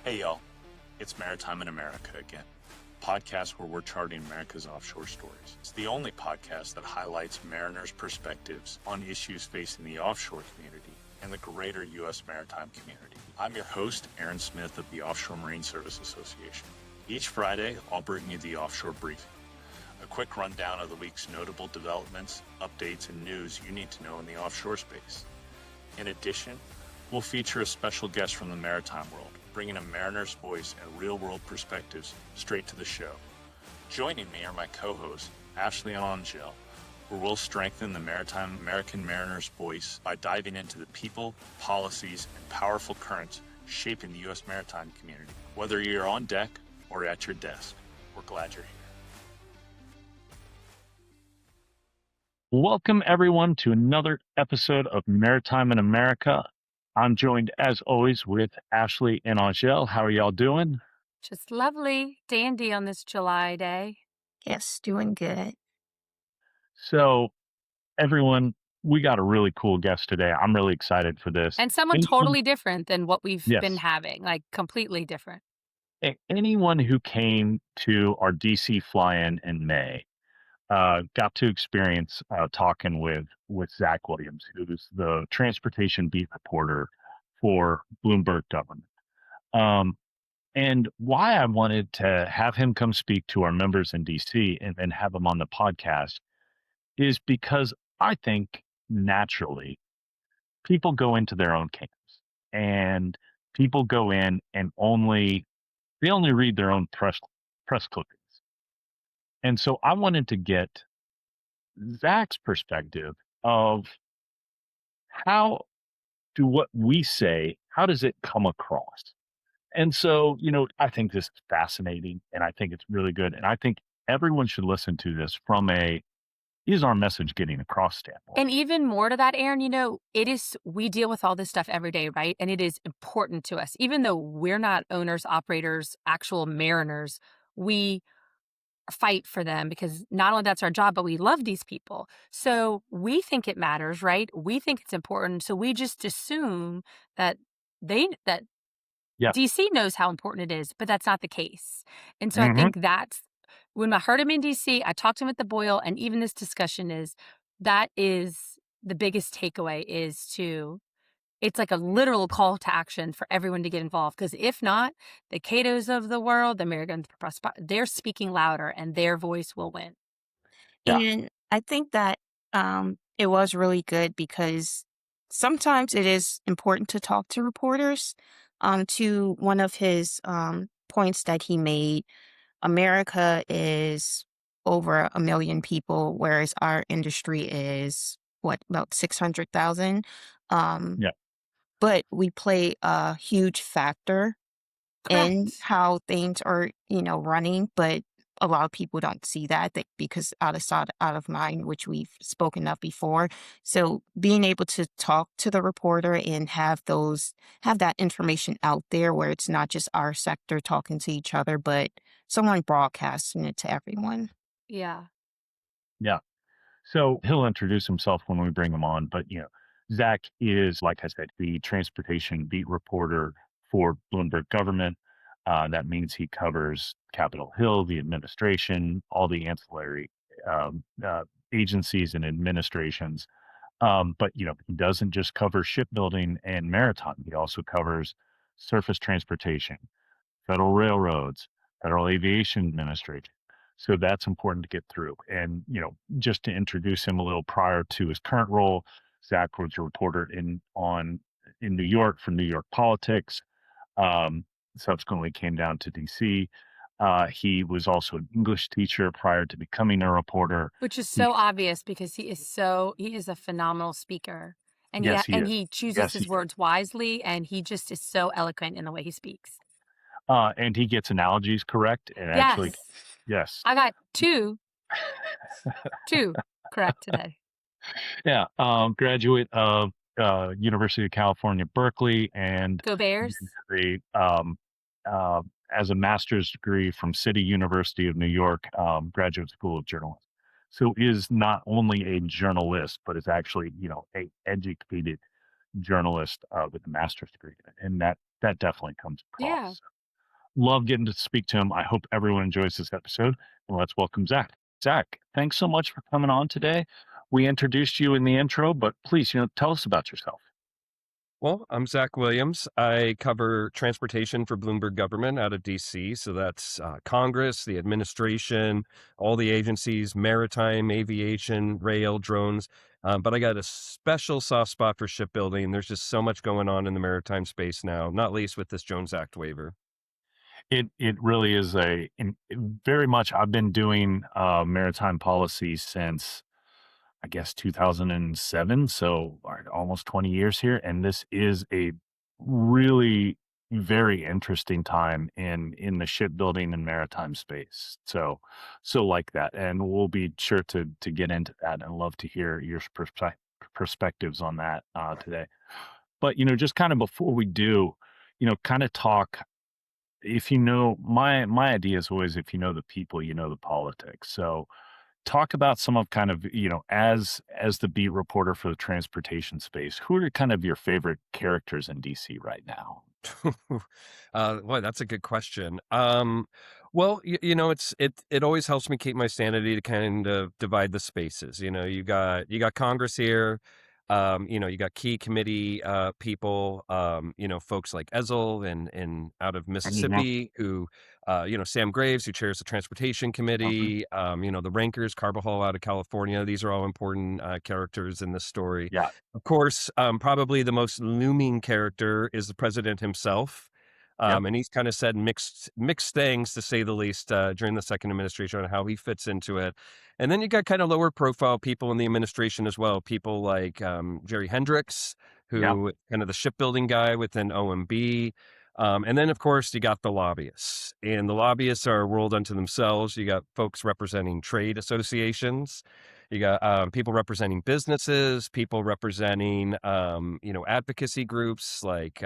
Hey y'all, it's Maritime in America again, a podcast where we're charting America's offshore stories. It's the only podcast that highlights mariners' perspectives on issues facing the offshore community and the greater U.S. maritime community. I'm your host, Aaron Smith of the Offshore Marine Service Association. Each Friday, I'll bring you the Offshore Briefing, a quick rundown of the week's notable developments, updates, and news you need to know in the offshore space. In addition, we'll feature a special guest from the maritime world, bringing a mariner's voice and real-world perspectives straight to the show. Joining me are my co-hosts, Ashley and Angel, where we'll strengthen the maritime American mariner's voice by diving into the people, policies, and powerful currents shaping the U.S. maritime community. Whether you're on deck or at your desk, we're glad you're here. Welcome, everyone, to another episode of Maritime in America. I'm joined, as always, with Ashley and Angel. How are y'all doing? Just lovely, dandy on this July day. Yes, doing good. So, everyone, we got a really cool guest today. I'm really excited for this. And someone totally different than what we've been Yes. having, like completely different. Anyone who came to our DC fly-in May got to experience talking with Zach Williams, who's the transportation beat reporter for Bloomberg Government. And why I wanted to have him come speak to our members in DC and then have him on the podcast is because I think naturally people go into their own camps and people go in and they only read their own press clippings. And so I wanted to get Zach's perspective of how what we say, how does it come across? And so, I think this is fascinating and I think it's really good. And I think everyone should listen to this from is our message getting across standpoint. And even more to that, Aaron, we deal with all this stuff every day, right? And it is important to us. Even though we're not owners, operators, actual mariners, we fight for them because not only that's our job, but we love these people. So we think it matters, right? We think it's important. So we just assume that Yeah. DC knows how important it is, but that's not the case. And so I think that's when I heard him in DC, I talked to him at the Boyle, and even this discussion is the biggest takeaway it's like a literal call to action for everyone to get involved. Because if not, the Catos of the world, the Americans, they're speaking louder and their voice will win. Yeah. And I think that it was really good because sometimes it is important to talk to reporters. To one of his points that he made, America is over 1 million people, whereas our industry is about 600,000. Yeah. But we play a huge factor in Correct. how things are, running. But a lot of people don't see that because out of sight, out of mind, which we've spoken of before. So being able to talk to the reporter and have that information out there where it's not just our sector talking to each other, but someone broadcasting it to everyone. Yeah. Yeah. So he'll introduce himself when we bring him on, but Zach is, like I said, the transportation beat reporter for Bloomberg Government. That means he covers Capitol Hill, the administration, all the ancillary agencies and administrations. But he doesn't just cover shipbuilding and maritime. He also covers surface transportation, federal railroads, Federal Aviation Administration. So that's important to get through. And, just to introduce him a little prior to his current role, Zach was a reporter in New York for New York Politics. Subsequently came down to DC. He was also an English teacher prior to becoming a reporter. Which is so obvious because he is a phenomenal speaker. And Yes, he chooses his words wisely, and he just is so eloquent in the way he speaks. And he gets analogies correct. And actually, yes. I got two correct today. Yeah. Graduate of University of California, Berkeley, and Go Bears. As a master's degree from City University of New York, Graduate School of Journalism. So is not only a journalist, but is actually, a educated journalist with a master's degree. And that definitely comes across. Yeah. Love getting to speak to him. I hope everyone enjoys this episode. And let's welcome Zach. Zach, thanks so much for coming on today. We introduced you in the intro, but please, tell us about yourself. Well, I'm Zach Williams. I cover transportation for Bloomberg Government out of DC. So that's Congress, the administration, all the agencies, maritime, aviation, rail, drones. But I got a special soft spot for shipbuilding. There's just so much going on in the maritime space now, not least with this Jones Act waiver. It really is very much. I've been doing maritime policy since I guess 2007, so almost 20 years here, and this is a really very interesting time in the shipbuilding and maritime space. So like that, and we'll be sure to get into that, and love to hear your perspectives on that today. But just kind of before we do, kind of talk. If my idea is always, if you know the people, you know the politics. So talk about some of kind of, as the beat reporter for the transportation space, who are kind of your favorite characters in DC right now? Boy, that's a good question. Well, it always helps me keep my sanity to kind of divide the spaces. You got Congress here. You got key committee people. Folks like Ezel and out of Mhm. Mississippi, who Sam Graves, who chairs the transportation Mhm. committee. The Rankers, Carbajal out of California. These are all important characters in this story. Yeah. Of course, probably the most looming character is the president himself. Yep. And he's kind of said mixed things, to say the least, during the second administration on how he fits into it. And then you got kind of lower profile people in the administration as well. People like Jerry Hendricks, Yep. who kind of the shipbuilding guy within OMB. And then, of course, you got the lobbyists. And the lobbyists are a world unto themselves. You got folks representing trade associations. You got people representing businesses, people representing, advocacy groups like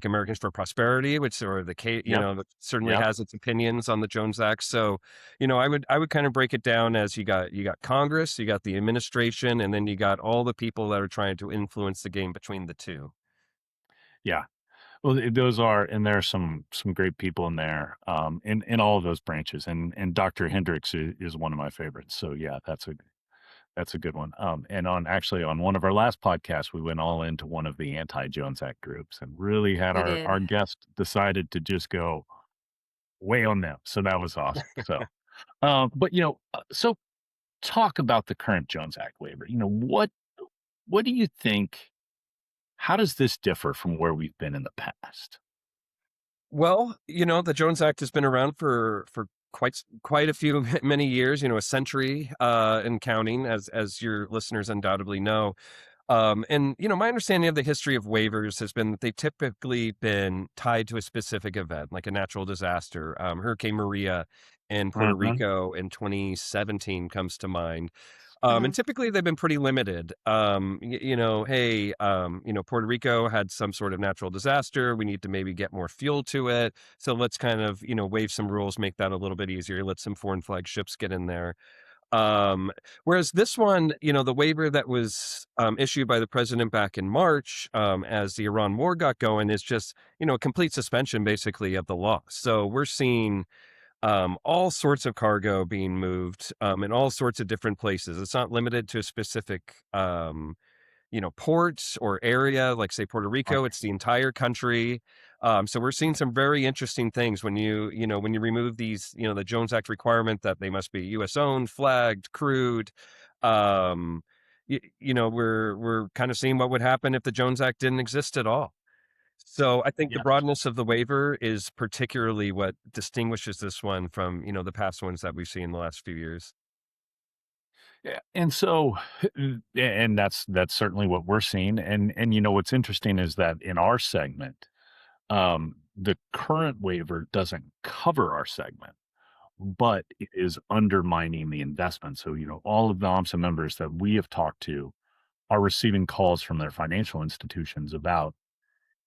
Americans for Prosperity, which or the Yep. that certainly Yep. has its opinions on the Jones Act. So, I would kind of break it down as you got Congress, you got the administration, and then you got all the people that are trying to influence the game between the two. Yeah. Well, those are, and there are some great people in there, in all of those branches, and Dr. Hendricks is one of my favorites. So yeah, that's a good one. And on one of our last podcasts, we went all into one of the anti-Jones Act groups, and really had We our did. guest decided to just go way on them. So that was awesome. So, but so talk about the current Jones Act waiver. What do you think? How does this differ from where we've been in the past? Well, the Jones Act has been around for quite a few many years, a century and counting, as your listeners undoubtedly know. And my understanding of the history of waivers has been that they've typically been tied to a specific event, like a natural disaster. Hurricane Maria in Puerto Hmm. Rico in 2017 comes to mind. And Mhm. typically they've been pretty limited. Hey, Puerto Rico had some sort of natural disaster. We need to maybe get more fuel to it. So let's kind of, waive some rules, make that a little bit easier. Let some foreign flag ships get in there. Um, Whereas this one, the waiver that was issued by the president back in March, as the Iran war got going, is just, a complete suspension basically of the law. So we're seeing all sorts of cargo being moved in all sorts of different places. It's not limited to a specific, ports or area, like say Puerto Rico. It's the entire country. So we're seeing some very interesting things when when you remove these, the Jones Act requirement that they must be U.S. owned, flagged, crewed. Um, we're kind of seeing what would happen if the Jones Act didn't exist at all. So I think the Yes. broadness of the waiver is particularly what distinguishes this one from, the past ones that we've seen in the last few years. Yeah. And so, and that's certainly what we're seeing. And what's interesting is that in our segment, the current waiver doesn't cover our segment, but it is undermining the investment. So, all of the OMSA members that we have talked to are receiving calls from their financial institutions about,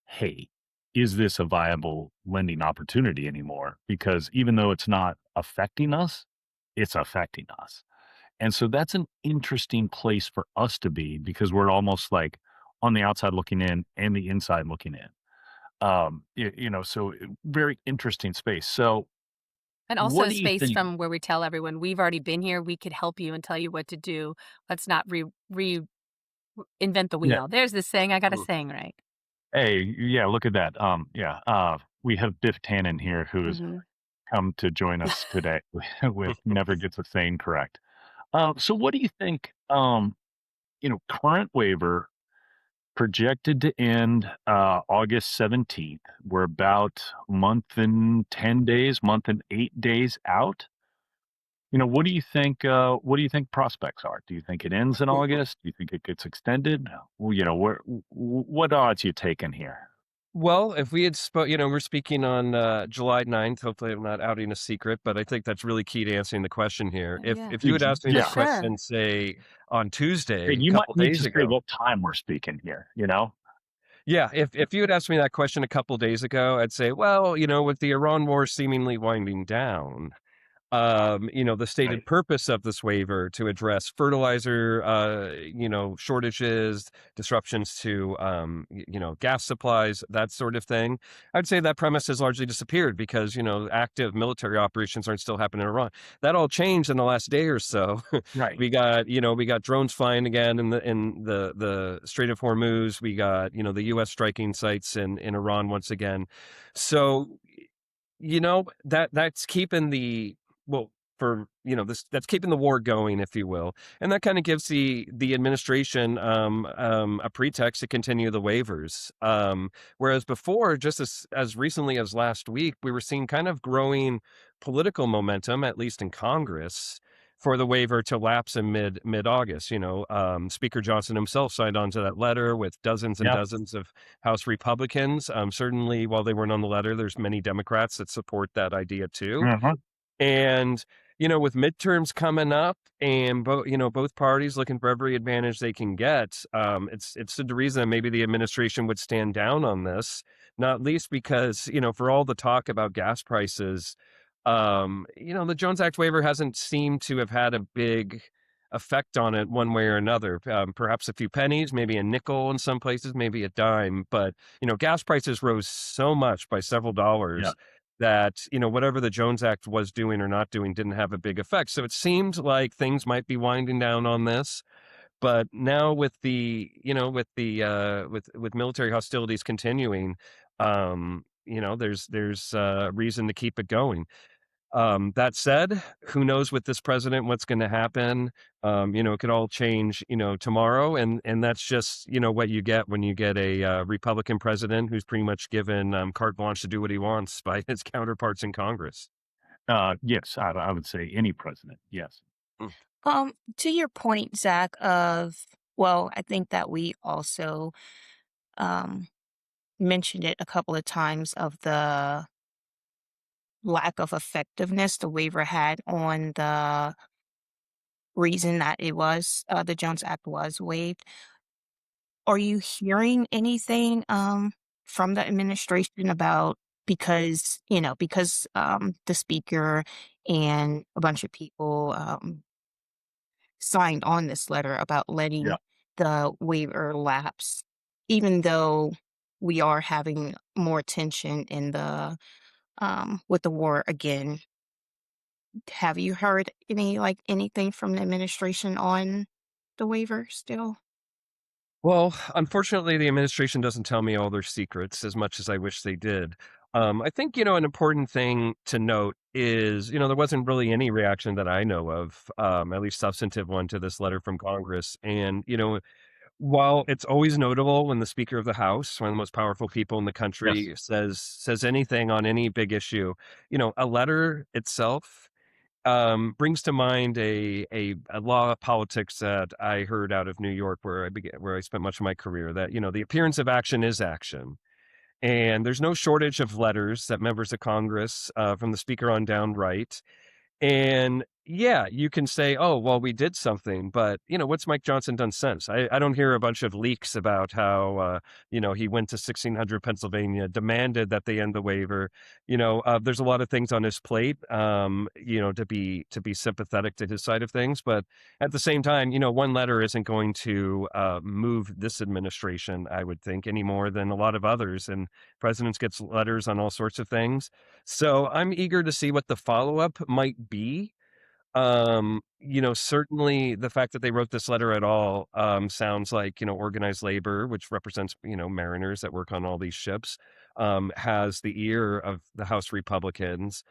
hey, is this a viable lending opportunity anymore? Because even though it's not affecting us, it's affecting us. And so that's an interesting place for us to be, because we're almost like on the outside looking in and the inside looking in. So very interesting space. So And also what a do you space think? from where we tell everyone, "We've already been here, we could help you and tell you what to do. Let's not invent the Yeah. wheel." There's this saying, I got a Mm. saying right. Hey, yeah, look at that. We have Biff Tannen here who has Mhm. come to join us today with never gets a saying correct. So what do you think, current waiver projected to end August 17th. We're about a month and 10 days, month and 8 days out. What do you think? What do you think prospects are? Do you think it ends in August? Do you think it gets extended? Well, what odds you taking here? Well, if we had we're speaking on July 9th. Hopefully, I'm not outing a secret, but I think that's really key to answering the question here. If Yeah, if you had asked me for that Yeah. sure. question, say on Hey, Tuesday, a you might couple need days to say ago, what time we're speaking here. yeah, if you had asked me that question a couple days ago, I'd say, well, with the Iran war seemingly winding down, the Right. stated purpose of this waiver to address fertilizer, shortages, disruptions to, gas supplies, that sort of thing. I'd say that premise has largely disappeared because, active military operations aren't still happening in Iran. That all changed in the last day or so. Right. we got drones flying again in the Strait of Hormuz. We got, the US striking sites in Iran once again. So, that's keeping the well, for this that's keeping the war going, if you will, and that kind of gives the administration a pretext to continue the waivers. Whereas before, just as recently as last week, we were seeing kind of growing political momentum, at least in Congress, for the waiver to lapse in mid August. Speaker Johnson himself signed on to that letter with dozens and Yeah. dozens of House Republicans. Certainly, while they weren't on the letter, there's many Democrats that support that idea too. Uh-huh. And, with midterms coming up and both parties looking for every advantage they can get, it's the reason that maybe the administration would stand down on this, not least because, for all the talk about gas prices, the Jones Act waiver hasn't seemed to have had a big effect on it one way or another. Perhaps a few pennies, maybe a nickel in some places, maybe a dime, but gas prices rose so much by several Yeah. dollars that whatever the Jones Act was doing or not doing didn't have a big effect. So it seemed like things might be winding down on this, but now with the with military hostilities continuing, there's reason to keep it going. That said, who knows with this president what's going to happen? It could all change, tomorrow, and that's just what you get when you get a Republican president who's pretty much given carte blanche to do what he wants by his counterparts in Congress. Yes, I would say any president. Yes. Mm. To your point, Zach, well, I think that we also um mentioned it a couple of times of the lack of effectiveness the waiver had on the reason that the Jones Act was waived. Are you hearing anything from the administration about because the speaker and a bunch of people signed on this letter about Yeah. letting the waiver lapse, even though we are having more tension in the with the war again. Have you heard anything from the administration on the waiver still? Well, unfortunately, the administration doesn't tell me all their secrets as much as I wish they did. I think, an important thing to note is, there wasn't really any reaction that I know of, at least substantive one, to this letter from Congress. And, while it's always notable when the Speaker of the House, one of the most powerful people in the Yes. country, says anything on any big issue, a letter itself brings to mind a law of politics that I heard out of New York, where I spent much of my career. That the appearance of action is action, and there's no shortage of letters that members of Congress, from the Speaker on down, write. And yeah, you can say, oh, well, we did something, but, what's Mike Johnson done since? I don't hear a bunch of leaks about how, he went to 1600 Pennsylvania, demanded that they end the waiver. There's a lot of things on his plate, to be sympathetic to his side of things. But at the same time, one letter isn't going to move this administration, I would think, any more than a lot of others. And presidents gets letters on all sorts of things. So I'm eager to see what the follow-up might be. Certainly the fact that they wrote this letter at all, sounds like, organized labor, which represents, mariners that work on all these ships, has the ear of the House Republicans.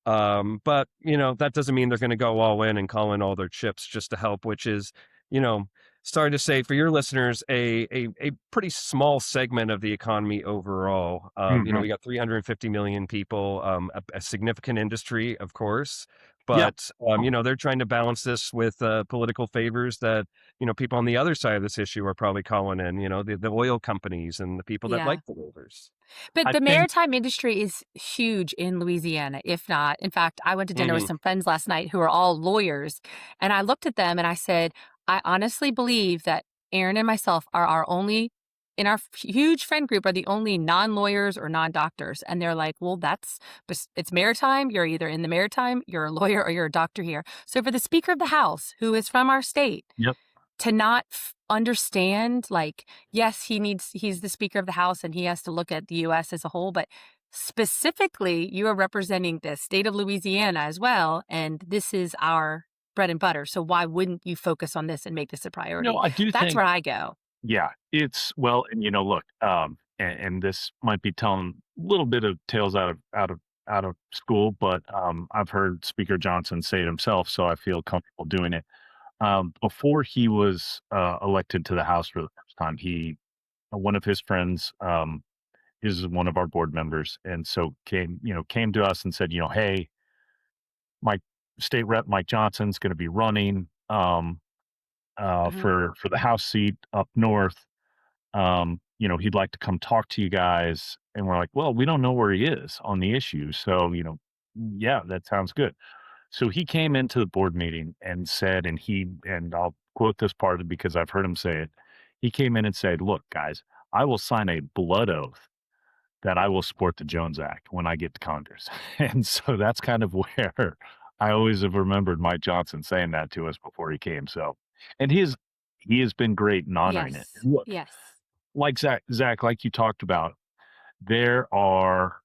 But that doesn't mean they're going to go all in and call in all their chips just to help, which is, you know, sorry to say for your listeners, a pretty small segment of the economy overall. Hmm. We got 350 million people, a significant industry, of course, Yeah. but they're trying to balance this with political favors that people on the other side of this issue are probably calling in. The oil companies and the people that Yeah. like the waivers. But I the think. maritime industry is huge in Louisiana, if not. In fact, I went to dinner with Mhm. some friends last night who are all lawyers, and I looked at them and I said, I honestly believe that Aaron and myself are our only, in our huge friend group, are the only non lawyers or non doctors. And they're like, well, it's maritime. You're either in the maritime, you're a lawyer, or you're a doctor here. So for the Speaker of the House, who is from our state, Yep. to not understand, like, yes, he's the Speaker of the House and he has to look at the US as a whole, but specifically you are representing the state of Louisiana as well, and this is our bread and butter, so why wouldn't you focus on this and make this a priority? I do That's think. where I go. Yeah, it's well, and look, and this might be telling a little bit of tales out of school, but I've heard Speaker Johnson say it himself, so I feel comfortable doing it. Before he was elected to the House for the first time, one of his friends, is one of our board members, and so came to us and said, hey, my state rep Mike Johnson's going to be running Mhm. for the House seat up north. He'd like to come talk to you guys. And we're like, well, we don't know where he is on the issue. So, yeah, that sounds good. So he came into the board meeting and said, and I'll quote this part because I've heard him say it. He came in and said, look, guys, I will sign a blood oath that I will support the Jones Act when I get to Congress. And so that's kind of where I always have remembered Mike Johnson saying that to us before he came. So, and he has been great in honoring it. Yes. And look, Yes. like Zach, like you talked about, there are,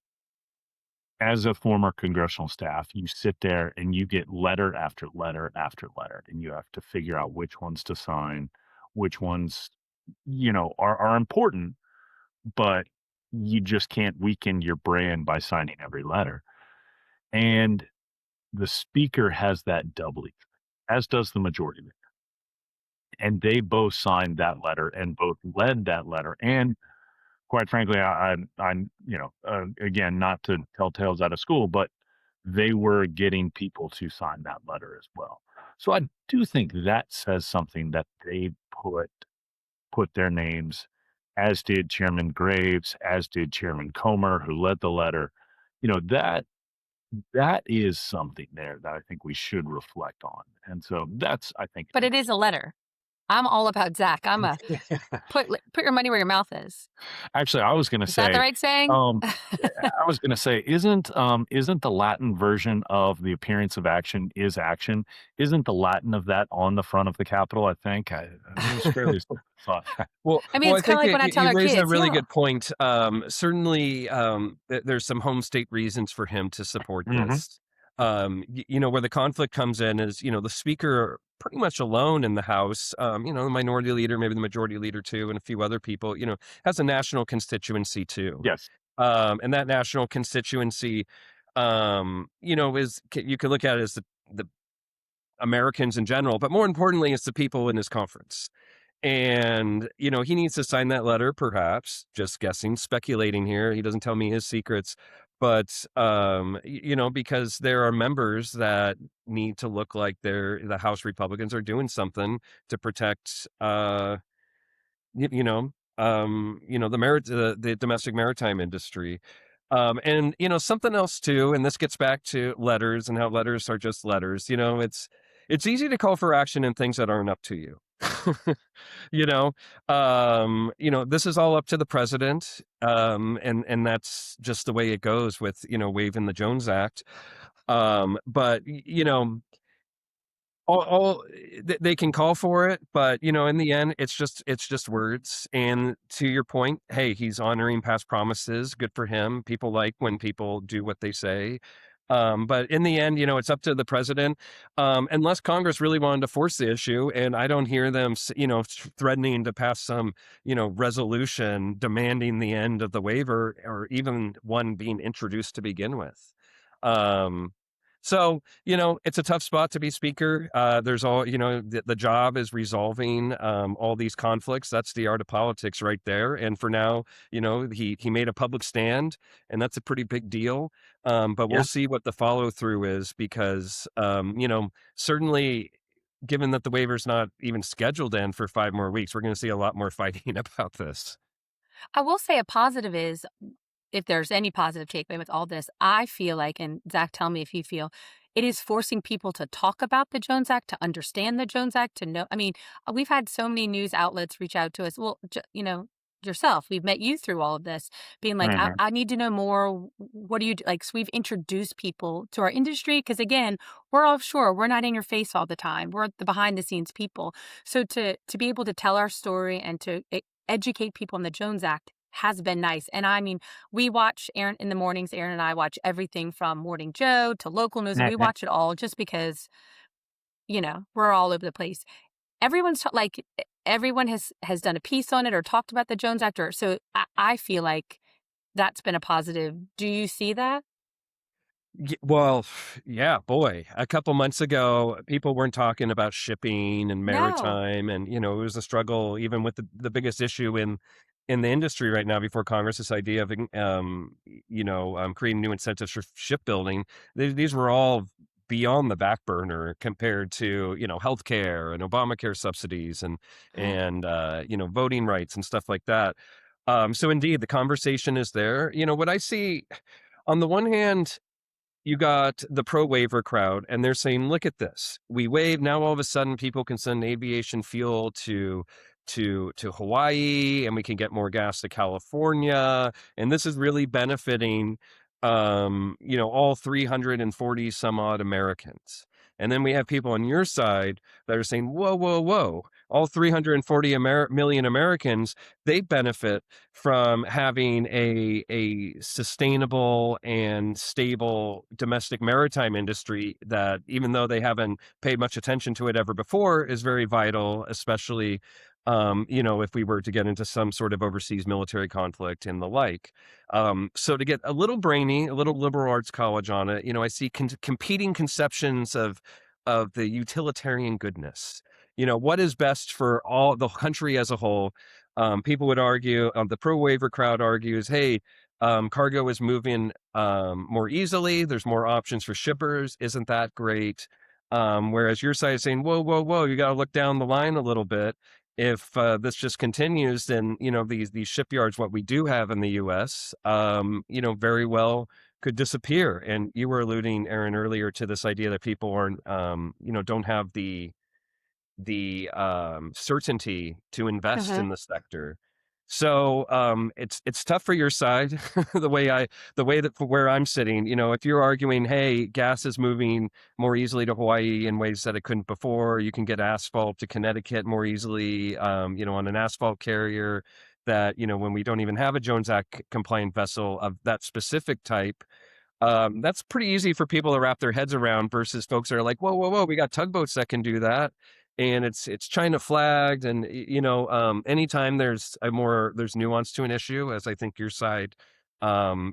as a former congressional staff, you sit there and you get letter after letter after letter, and you have to figure out which ones to sign, which ones, are important, but you just can't weaken your brand by signing every letter. And the speaker has that doubly, as does the majority leader. And they both signed that letter and both led that letter. And quite frankly, I'm, again, not to tell tales out of school, but they were getting people to sign that letter as well. So I do think that says something that they put their names, as did Chairman Graves, as did Chairman Comer, who led the letter. That is something there that I think we should reflect on. And so that's, I think, But it is a letter. I'm all about Zach. I'm a put your money where your mouth is. actually, I was going to Is that the say, right saying? um, isn't the Latin version of the appearance of action is action? Isn't the Latin of that on the front of the Capitol? I think it was fairly thought. Well, I mean, well, I it's kind think of like when I tell you our raised a kids, really yeah. good point. Certainly, there's some home state reasons for him to support Hmm. this. Where the conflict comes in is, the speaker pretty much alone in the House, the minority leader, maybe the majority leader too, and a few other people, has a national constituency too. Yes. And that national constituency, you could look at it as the Americans in general, but more importantly, it's the people in his conference. And, he needs to sign that letter, perhaps, just guessing, speculating here. He doesn't tell me his secrets, but, because there are members that need to look like the House Republicans are doing something to protect, the domestic maritime industry. And something else too, and this gets back to letters and how letters are just letters. It's easy to call for action in things that aren't up to you. you know, this is all up to the president, and that's just the way it goes with waiving the Jones Act. But they can call for it, but in the end it's just words. And to your point, hey, he's honoring past promises. Good for him. People like when people do what they say. But in the end, it's up to the president, unless Congress really wanted to force the issue. And I don't hear them threatening to pass some resolution demanding the end of the waiver, or even one being introduced to begin with. So, it's a tough spot to be speaker. There's all, the job is resolving all these conflicts. That's the art of politics right there. And for now, he made a public stand, and that's a pretty big deal. But we'll Yeah. see what the follow through is, because, certainly, given that the waiver's not even scheduled to end for 5 more weeks, we're going to see a lot more fighting about this. I will say a positive is, if there's any positive takeaway with all this, I feel like, and Zach, tell me if you feel, it is forcing people to talk about the Jones Act, to understand the Jones Act, to know. I mean, we've had so many news outlets reach out to us. Well, yourself, we've met you through all of this, being like, Mhm. I need to know more. What do you do? Like, so we've introduced people to our industry because, again, we're offshore. We're not in your face all the time. We're the behind the scenes people. So to be able to tell our story and to educate people on the Jones Act has been nice. And I mean, we watch Aaron in the mornings. Aaron and I watch everything from Morning Joe to local news. We Mhm. watch it all just because, we're all over the place. Everyone has done a piece on it or talked about the Jones Act. So I feel like that's been a positive. Do you see that? Well, yeah, boy. A couple months ago, people weren't talking about shipping and No. maritime, and it was a struggle even with the biggest issue in the industry right now before Congress. This idea of creating new incentives for shipbuilding. These were all beyond the back burner compared to healthcare and Obamacare subsidies and voting rights and stuff like that. So indeed, the conversation is there. What I see on the one hand, you got the pro waiver crowd, and they're saying, look at this. We waive. Now all of a sudden people can send aviation fuel to Hawaii, and we can get more gas to California. And this is really benefiting all 340 some odd Americans. And then we have people on your side that are saying, whoa, whoa, whoa. All 340 million Americans, they benefit from having a sustainable and stable domestic maritime industry that, even though they haven't paid much attention to it ever before, is very vital, especially if we were to get into some sort of overseas military conflict and the like. So to get a little brainy, a little liberal arts college on it, I see competing conceptions of the utilitarian goodness. What is best for all the country as a whole? People would argue, the pro waiver crowd argues, hey, cargo is moving more easily. There's more options for shippers. Isn't that great? Whereas your side is saying, whoa, whoa, whoa, you got to look down the line a little bit. If this just continues, then these shipyards, what we do have in the U.S., very well could disappear. And you were alluding, Aaron, earlier to this idea that people aren't, don't have the certainty to invest Hmm. in the sector. So it's tough for your side. the way that where I'm sitting, if you're arguing, hey, gas is moving more easily to Hawaii in ways that it couldn't before, you can get asphalt to Connecticut more easily, on an asphalt carrier that, when we don't even have a Jones Act compliant vessel of that specific type, that's pretty easy for people to wrap their heads around, versus folks that are like, whoa, whoa, whoa, we got tugboats that can do that. And it's China flagged. And, anytime there's nuance to an issue, as I think your side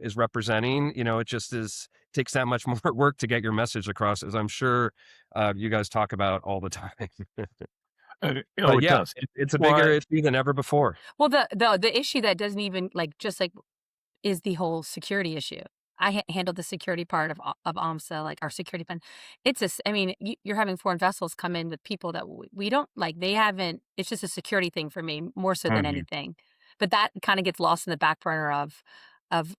is representing, it just takes that much more work to get your message across, as I'm sure you guys talk about all the time. Oh, But it yeah, does. it's a bigger Why? issue than ever before. Well, the issue that doesn't even is the whole security issue. I handled the security part of AMSA, like our security fund. I mean, you're having foreign vessels come in with people that we don't like. They haven't. It's just a security thing for me, more so than Mhm. anything. But that kind of gets lost in the back burner of of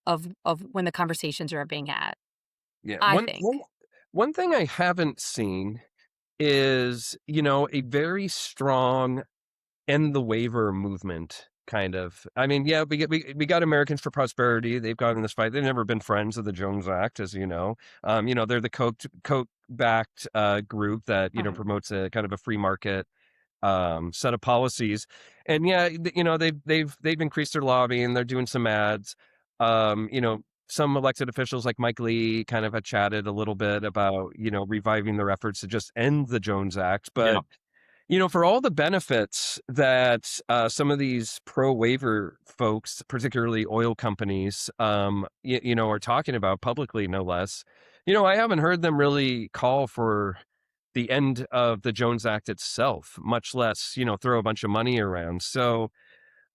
when the conversations are being had. Yeah. I think. One thing I haven't seen is, a very strong end the waiver movement kind of. I mean, yeah, we got Americans for Prosperity. They've gone in this fight. They've never been friends of the Jones Act, as you know. They're the Coke backed group that Mhm. promotes a kind of a free market set of policies. And yeah, they've increased their lobbying. They're doing some ads. Some elected officials like Mike Lee kind of had chatted a little bit about reviving their efforts to just end the Jones Act, Yeah. but for all the benefits that some of these pro waiver folks, particularly oil companies, are talking about publicly, no less, I haven't heard them really call for the end of the Jones Act itself, much less, throw a bunch of money around. So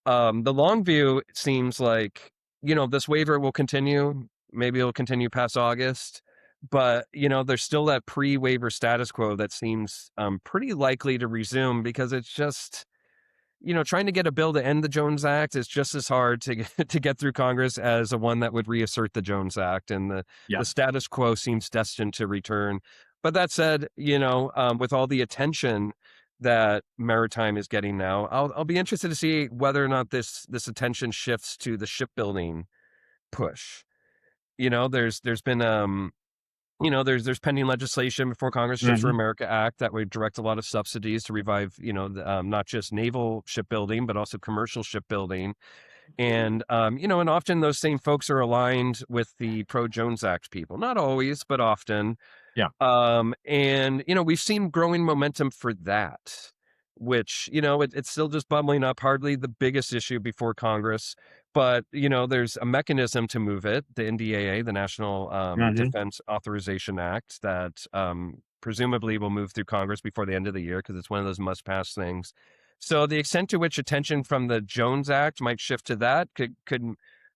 the long view seems like, this waiver will continue. Maybe it'll continue past August. But, there's still that pre-waiver status quo that seems pretty likely to resume because it's just, trying to get a bill to end the Jones Act is just as hard to to get through Congress as a one that would reassert the Jones Act. And Yeah. the status quo seems destined to return. But that said, with all the attention that maritime is getting now, I'll be interested to see whether or not this attention shifts to the shipbuilding push. There's been there's pending legislation before Congress, Ships for Hmm. America Act, that would direct a lot of subsidies to revive, not just naval shipbuilding, but also commercial shipbuilding. And, and often those same folks are aligned with the pro Jones Act people. Not always, but often. Yeah. And, we've seen growing momentum for that, which, it's still just bubbling up, hardly the biggest issue before Congress. But, there's a mechanism to move it, the NDAA, the National Hmm. Defense Authorization Act, that presumably will move through Congress before the end of the year because it's one of those must pass things. So the extent to which attention from the Jones Act might shift to that could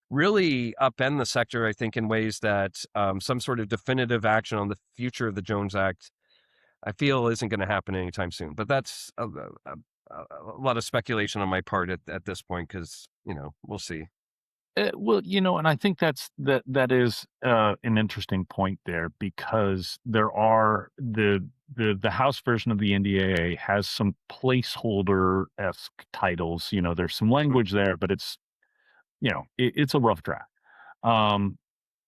really upend the sector, I think, in ways that some sort of definitive action on the future of the Jones Act, I feel, isn't going to happen anytime soon. But that's a lot of speculation on my part at this point because, we'll see. Well, and I think that is an interesting point there because there are the House version of the NDAA has some placeholder-esque titles. There's some language there, but it's a rough draft. Um,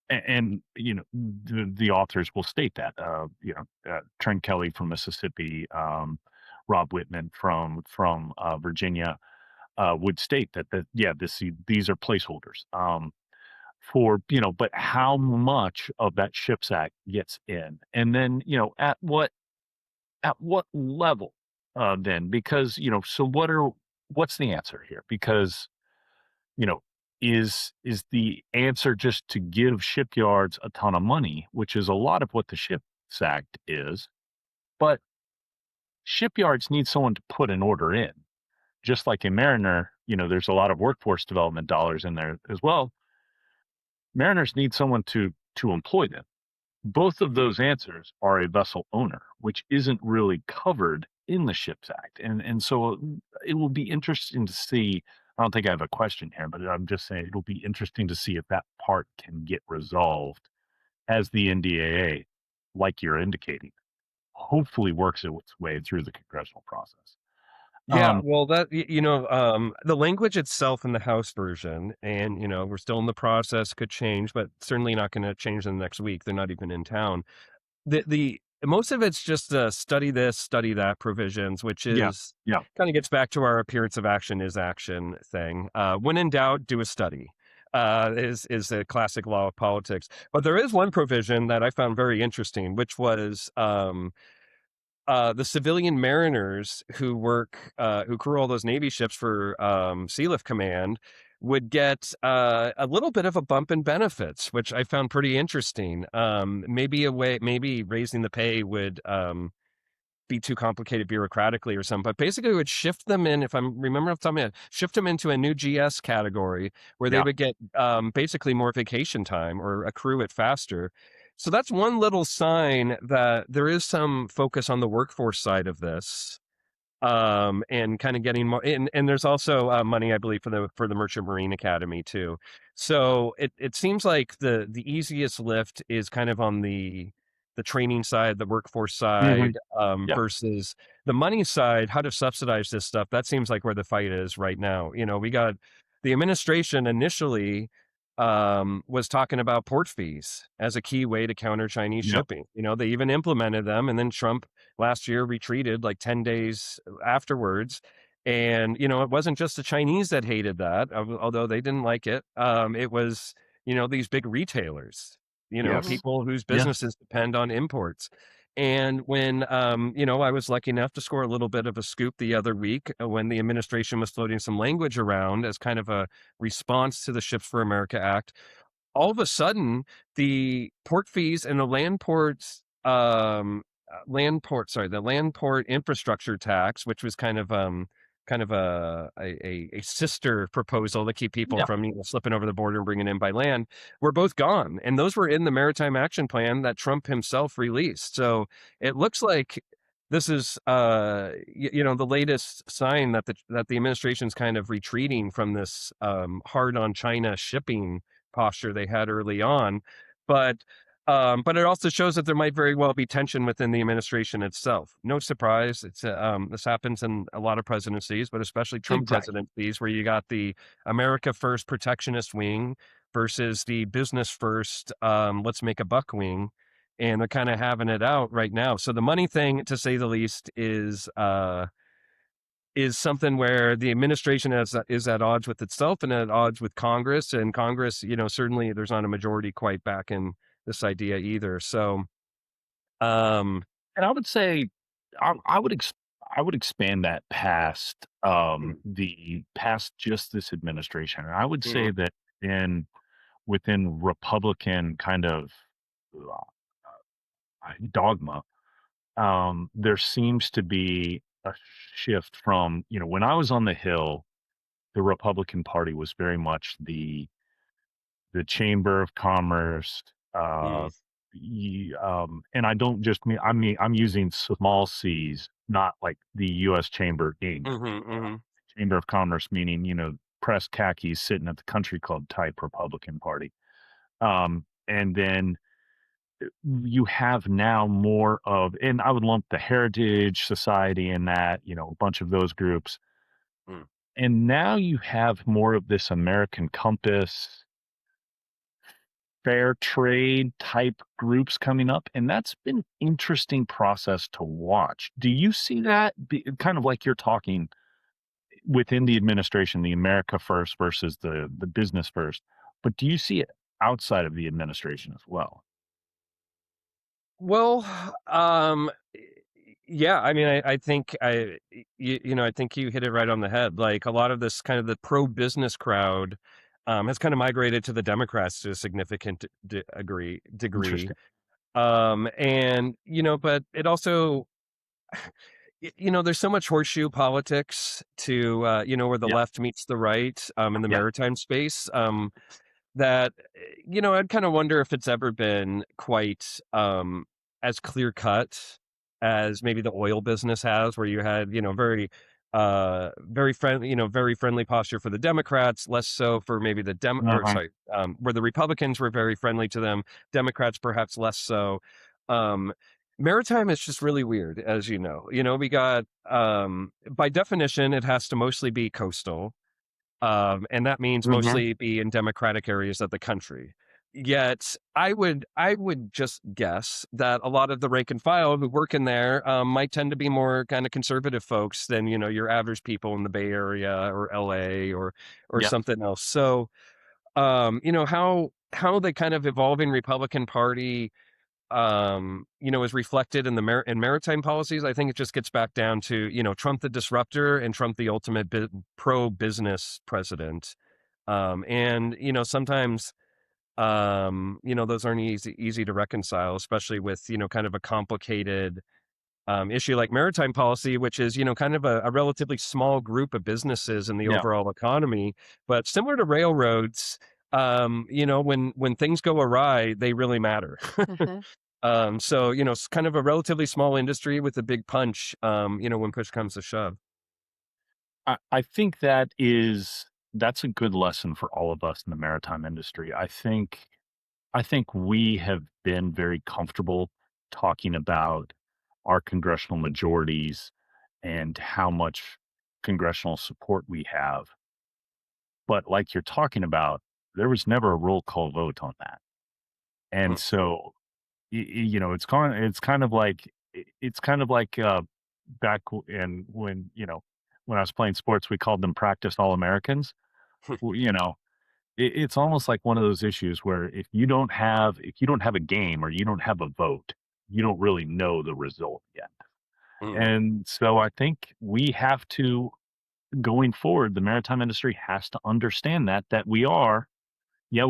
and the authors will state that Trent Kelly from Mississippi, Rob Whitman from Virginia would state that yeah, these are placeholders for but how much of that ships act gets in, and then at what level then, because so what's the answer here, because you know is the answer just to give shipyards a ton of money, which is a lot of what the ships act is, but shipyards need someone to put an order in, just like a mariner. There's a lot of workforce development dollars in there as well. Mariners need someone to employ them. Both of those answers are a vessel owner, which isn't really covered in the Ships Act. And so it will be interesting to see. I don't think I have a question here, but I'm just saying it'll be interesting to see if that part can get resolved as the NDAA, like you're indicating, hopefully works its way through the congressional process. Yeah, Um, well, the language itself in the House version, and we're still in the process, could change, but certainly not going to change in the next week. They're not even in town. The most of it's just study this, study that provisions, which yeah, is yeah, kind of gets back to our appearance of action is action thing. When in doubt, do a study. Is a classic law of politics. But there is one provision that I found very interesting, which was the civilian mariners who crew all those Navy ships for Sea Lift Command would get a little bit of a bump in benefits, which I found pretty interesting. Maybe raising the pay would be too complicated bureaucratically or something, but basically it would shift them in, if I'm remembering off the top of my head, shift them into a new GS category where they yeah. would get basically more vacation time or accrue it faster. So that's one little sign that there is some focus on the workforce side of this. and kind of getting more. And there's also money, I believe, for the Merchant Marine Academy too. So it seems like the easiest lift is kind of on the training side, the workforce Hmm. side, Yeah. versus the money side. How to subsidize this stuff? That seems like where the fight is right now. We got the administration initially was talking about port fees as a key way to counter Chinese Yeah. shipping. They even implemented them, and then Trump last year retreated like 10 days afterwards. And, it wasn't just the Chinese that hated that, although they didn't like it. It was, these big retailers, Hmm. Yes. people whose Yeah. businesses depend on imports. And when, I was lucky enough to score a little bit of a scoop the other week when the administration was floating some language around as kind of a response to the Ships for America Act, all of a sudden the port fees and the the land port infrastructure tax, which was kind of a sister proposal to keep people Yeah. from slipping over the border and bringing in by land, were both gone, and those were in the Maritime Action Plan that Trump himself released. So it looks like this is the latest sign that the administration's kind of retreating from this hard on China shipping posture they had early on. But it also shows that there might very well be tension within the administration itself. No surprise. This happens in a lot of presidencies, but especially Trump Exactly. presidencies, where you got the America First protectionist wing versus the business first, let's make a buck wing. And they're kind of having it out right now. So the money thing, to say the least, is something where the administration is at odds with itself and at odds with Congress. And Congress, certainly there's not a majority quite back in this idea either. So, um, And I would say I would expand that past mm, the past just this administration. And I would say mm, that in within Republican kind of dogma, there seems to be a shift from, when I was on the Hill, the Republican Party was very much the Chamber of Commerce, mm, and I don't just mean I'm using small C's, not like the U.S. Chamber Inc. mhm. Chamber of Commerce, meaning press khakis sitting at the country club type Republican Party, and then you have now more of, and I would lump the Heritage Society in that, a bunch of those groups, Mm. and now you have more of this American Compass fair trade type groups coming up, and that's been an interesting process to watch. Do you see that kind of like you're talking within the administration, the America first versus the business first, but do you see it outside of the administration as well? Well, yeah, I mean, I think I think you hit it right on the head. Like, a lot of this kind of the pro business crowd has kind of migrated to the Democrats to a significant degree. Interesting. And, but it also, there's so much horseshoe politics to, where the Yeah. left meets the right, in the Yeah. maritime space, that, I'd kind of wonder if it's ever been quite, as clear cut as maybe the oil business has, where you had, very friendly, very friendly posture for the Democrats, less so for maybe Uh-huh. where the Republicans were very friendly to them, Democrats perhaps less so. Um, Maritime is just really weird, as you know. We got, by definition, it has to mostly be coastal. And that means Mhm. mostly be in democratic areas of the country. Yet I would just guess that a lot of the rank and file who work in there might tend to be more kind of conservative folks than your average people in the Bay Area or LA or Yeah. something else. So how the kind of evolving Republican Party is reflected in in maritime policies. I think it just gets back down to, Trump the disruptor and Trump the ultimate pro business president. And, sometimes, those aren't easy to reconcile, especially with, kind of a complicated issue like maritime policy, which is, kind of a relatively small group of businesses in the Yeah. overall economy. But similar to railroads, when things go awry, they really matter. Hmm. So, it's kind of a relatively small industry with a big punch, when push comes to shove. I think that's a good lesson for all of us in the maritime industry. I think we have been very comfortable talking about our congressional majorities and how much congressional support we have. But like you're talking about, there was never a roll call vote on that. And Hmm. so, it's kind of like back when I was playing sports, we called them practice All Americans. Well, it's almost like one of those issues where if you don't have a game or you don't have a vote, you don't really know the result yet. Hmm. And so I think we have to, going forward, the maritime industry has to understand that we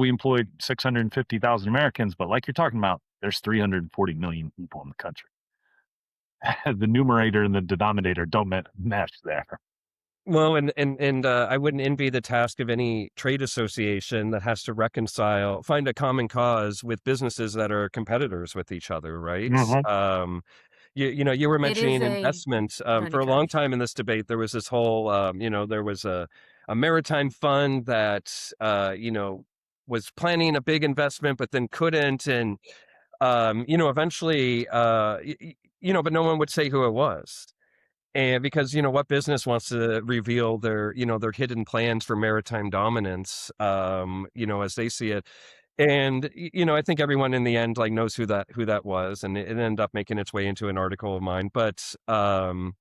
employed 650,000 Americans, but like you're talking about, there's 340 million people in the country. The numerator and the denominator don't mesh there. Well, and I wouldn't envy the task of any trade association that has to find a common cause with businesses that are competitors with each other, right? Mhm. You were It is mentioning a investments. For learning a long curve. time in this debate, there was this whole, there was a maritime fund that, was planning a big investment, but then couldn't. And, eventually, but no one would say who it was. And because, what business wants to reveal their hidden plans for maritime dominance, as they see it. And, I think everyone in the end, like, knows who that was, and it ended up making its way into an article of mine. But, y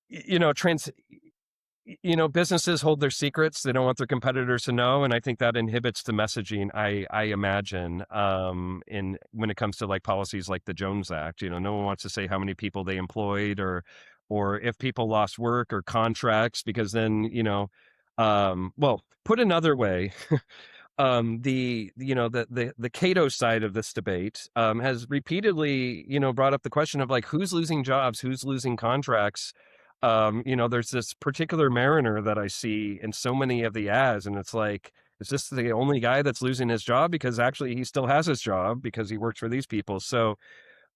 you know, trans businesses hold their secrets. They don't want their competitors to know, and I think that inhibits the messaging, I imagine, in when it comes to, like, policies like the Jones Act. No one wants to say how many people they employed, or if people lost work or contracts, because then, well, put another way, the Cato side of this debate, has repeatedly, brought up the question of, like, who's losing jobs, who's losing contracts. There's this particular mariner that I see in so many of the ads, and it's like, is this the only guy that's losing his job? Because actually he still has his job because he works for these people. So,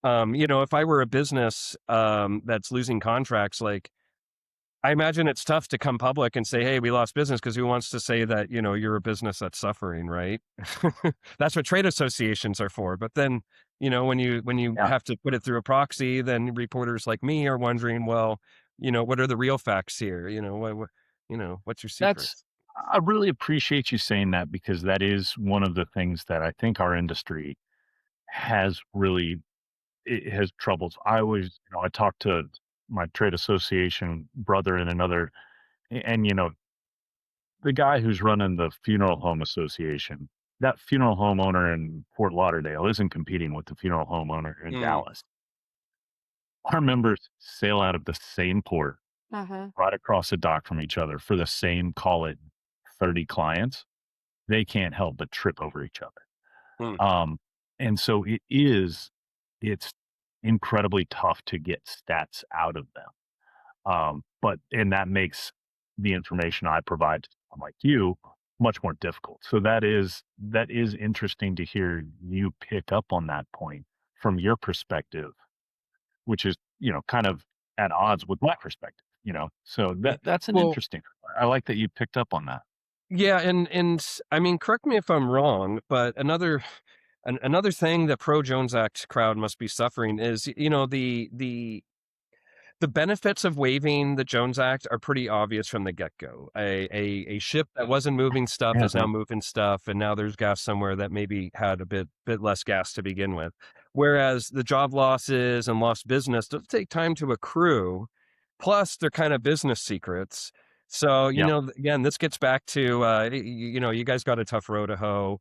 if I were a business, that's losing contracts, like, I imagine it's tough to come public and say, "Hey, we lost business," because who wants to say that, you're a business that's suffering, right? That's what trade associations are for. But then, when you Yeah. have to put it through a proxy, then reporters like me are wondering, well, what are the real facts here? What's your That's secrets? I really appreciate you saying that because that is one of the things that I think our industry has really it has troubles. I talked to my trade association brother in another, and the guy who's running the funeral home association, that funeral home owner in Fort Lauderdale isn't competing with the funeral home owner in Mm, Dallas. Our members sail out of the same port Mhm. right across the dock from each other for the same, call it 30 clients. They can't help but trip over each other. mm. Um, and so it's incredibly tough to get stats out of them. And that makes the information I provide to someone like you much more difficult. So that is interesting to hear you pick up on that point from your perspective, which is, kind of at odds with my perspective. So Yeah. that's an Well, interesting. I like that you picked up on that. yeah, and I mean, correct me if I'm wrong, but another thing the pro Jones Act crowd must be suffering is, the benefits of waiving the Jones Act are pretty obvious from the get-go. A ship that wasn't moving stuff is now moving stuff, and now there's gas somewhere that maybe had a bit less gas to begin with. Whereas the job losses and lost business does take time to accrue, plus they're kind of business secrets. So, Yeah. again, this gets back to, you guys got a tough row to hoe.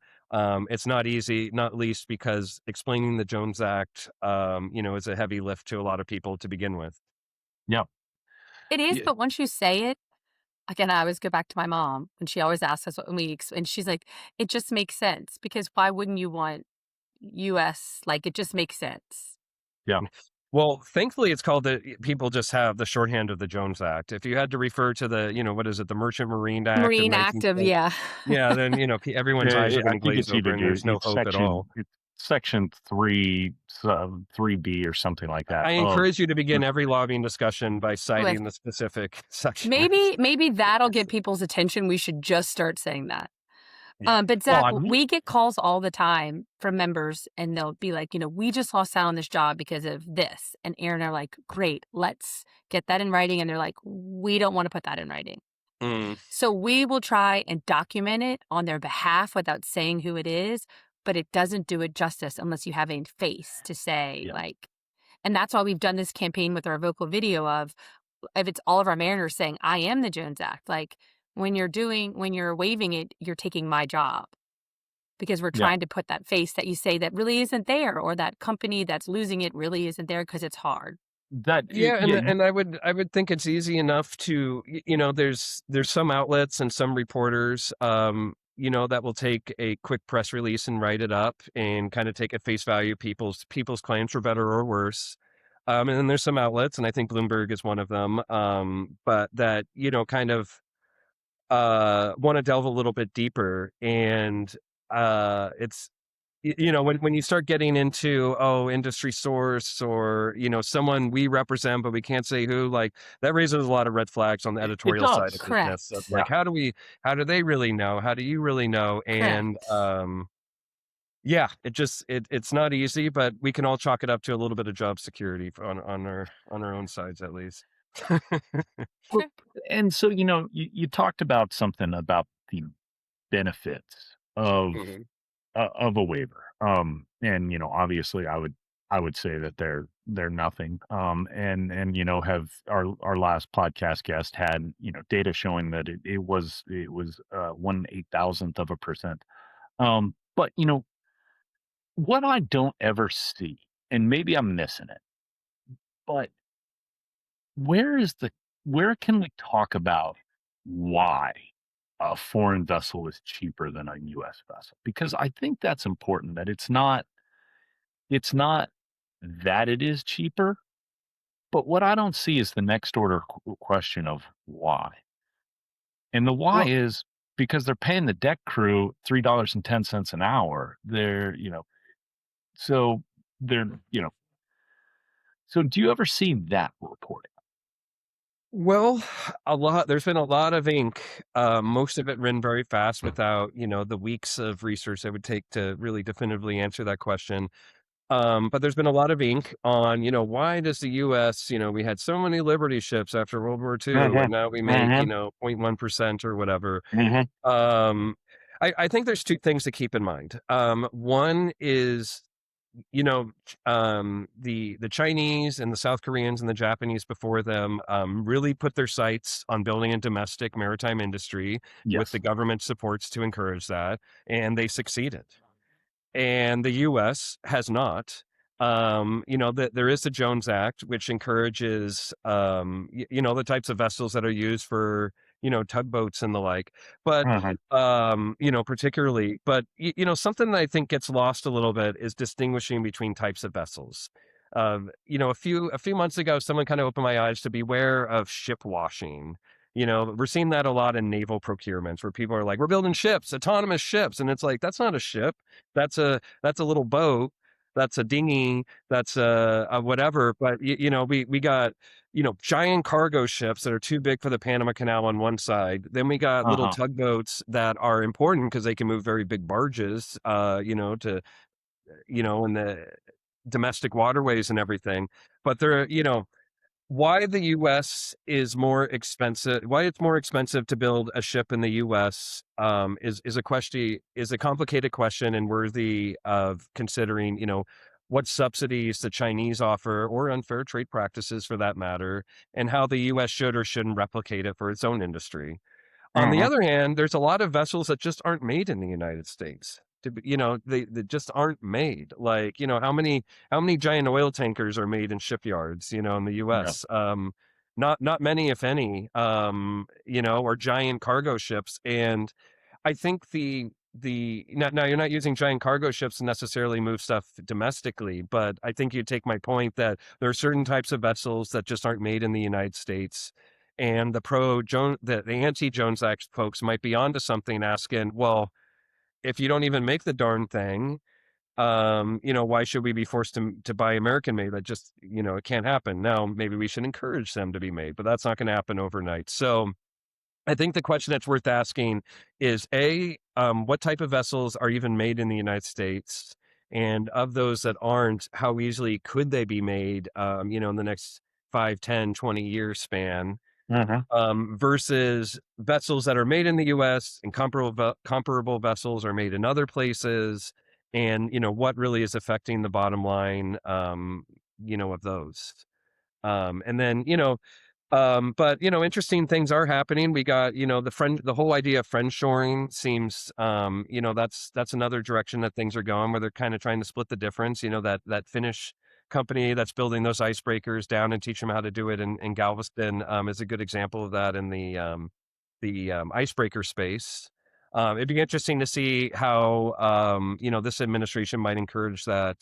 It's not easy, not least because explaining the Jones Act, is a heavy lift to a lot of people to begin with. Yeah. It is, Yeah. but once you say it, again, I always go back to my mom, and she always asks us what and she's like, "It just makes sense because why wouldn't you want US? Like, it just makes sense." Yeah. Well, thankfully, it's called people just have the shorthand of the Jones Act. If you had to refer to the, what is it, the Merchant Marine Act of Marine active, 1920, yeah. yeah, then, everyone's eyes are going I to think glaze it's over either and there's no it's hope at section all. Section 3B or something like that I of encourage you to begin every lobbying discussion by With citing the specific section. maybe that'll get people's attention. We should just start saying that. Yeah. But well, Zach, I mean, we get calls all the time from members, and they'll be like, we just lost out on this job because of this. And Aaron are like, great, let's get that in writing. And they're like, we don't want to put that in writing. Mm. So we will try and document it on their behalf without saying who it is, but it doesn't do it justice unless you have a face to say, Yeah. and that's why we've done this campaign with our vocal video of if it's all of our mariners saying, I am the Jones Act. Like when you're waiving it, you're taking my job because we're Yeah. trying to put that face that you say that really isn't there, or that company that's losing it really isn't there because it's hard. that Yeah, yeah, and I would think it's easy enough to there's some outlets and some reporters that will take a quick press release and write it up and kind of take at face value people's claims for better or worse. And then there's some outlets, and I think Bloomberg is one of them, but that kind of want to delve a little bit deeper, and it's when you start getting into industry source or someone we represent but we can't say who, like that raises a lot of red flags on the it editorial side does. of Correct. business of Yeah. like how do they really know, how do you really know, and Correct. yeah, it's not easy, but we can all chalk it up to a little bit of job security on our own sides at least. Well, and so, you talked about something about the benefits Mhm. of a waiver. And obviously I would say that they're nothing. And have our last podcast guest had, data showing that it was 1/8,000th of a percent. But what I don't ever see, and maybe I'm missing it, but where is the where can we talk about why a foreign vessel is cheaper than a US vessel? Because I think that's important, that it's not that it is cheaper, but what I don't see is the next order question of why. And the why Well, is because they're paying the deck crew $3.10 an hour. So they're, so do you ever see that reporting? Well, there's been a lot of ink, most of it written very fast without, the weeks of research that would take to really definitively answer that question. But there's been a lot of ink on, why does the US, we had so many Liberty ships after World War II, and Mhm, now we make, mhm, 0.1% or whatever. mhm. Um, I think there's two things to keep in mind. One is the Chinese and the South Koreans and the Japanese before them really put their sights on building a domestic maritime industry with the Yes. government supports to encourage that, and they succeeded. And the U.S. has not. That there is the Jones Act, which encourages, the types of vessels that are used for, tugboats and the like. But, Mhm. particularly, but, something that I think gets lost a little bit is distinguishing between types of vessels. A few months ago, someone kind of opened my eyes to beware of ship washing. We're seeing that a lot in naval procurements where people are like, we're building ships, autonomous ships. And it's like, that's not a ship. That's a little boat. That's a dinghy. That's a whatever. But we got giant cargo ships that are too big for the Panama Canal on one side. Then we got little Uh-huh. tugboats that are important because they can move very big barges. To in the domestic waterways and everything. But they're why the US is more expensive, why it's more expensive to build a ship in the US is a complicated question and worthy of considering, what subsidies the Chinese offer or unfair trade practices for that matter, and how the US should or shouldn't replicate it for its own industry. On the Mhm. other hand, there's a lot of vessels that just aren't made in the United States. They just aren't made. Like, how many giant oil tankers are made in shipyards, in the Yeah. US? Not many, if any, or giant cargo ships. And I think now you're not using giant cargo ships to necessarily move stuff domestically, but I think you take my point that there are certain types of vessels that just aren't made in the United States. And the anti Jones Act folks might be onto something, asking, well, if you don't even make the darn thing, Why should we be forced to buy American made? That just, it can't happen. Now, maybe we should encourage them to be made, but that's not going to happen overnight. So I think the question that's worth asking is what type of vessels are even made in the United States? And of those that aren't, how easily could they be made, in the next 5, 10, 20-year span? Uh-huh. Versus vessels that are made in the US and comparable vessels are made in other places, and, what really is affecting the bottom line, of those. And then, but, interesting things are happening. We got, the whole idea of friendshoring seems, that's another direction that things are going, where they're kind of trying to split the difference. That Finnish company that's building those icebreakers down and teach them how to do it in Galveston, is a good example of that in the icebreaker space. It'd be interesting to see how, this administration might encourage that,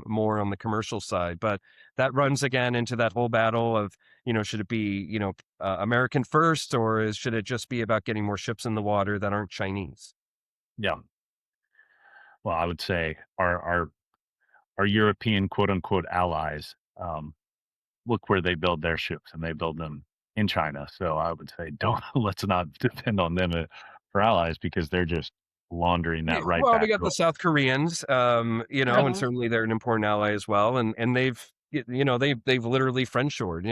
more on the commercial side, but that runs again into that whole battle of, should it be, American first, or should it just be about getting more ships in the water that aren't Chinese? Yeah. Well, I would say our European quote unquote allies, look where they build their ships, and they build them in China. So I would say don't let's not depend on them for allies, because they're just laundering Yeah, that right well, we back got to the us. South Koreans, and Mhm. certainly they're an important ally as well. And they've literally friendshored.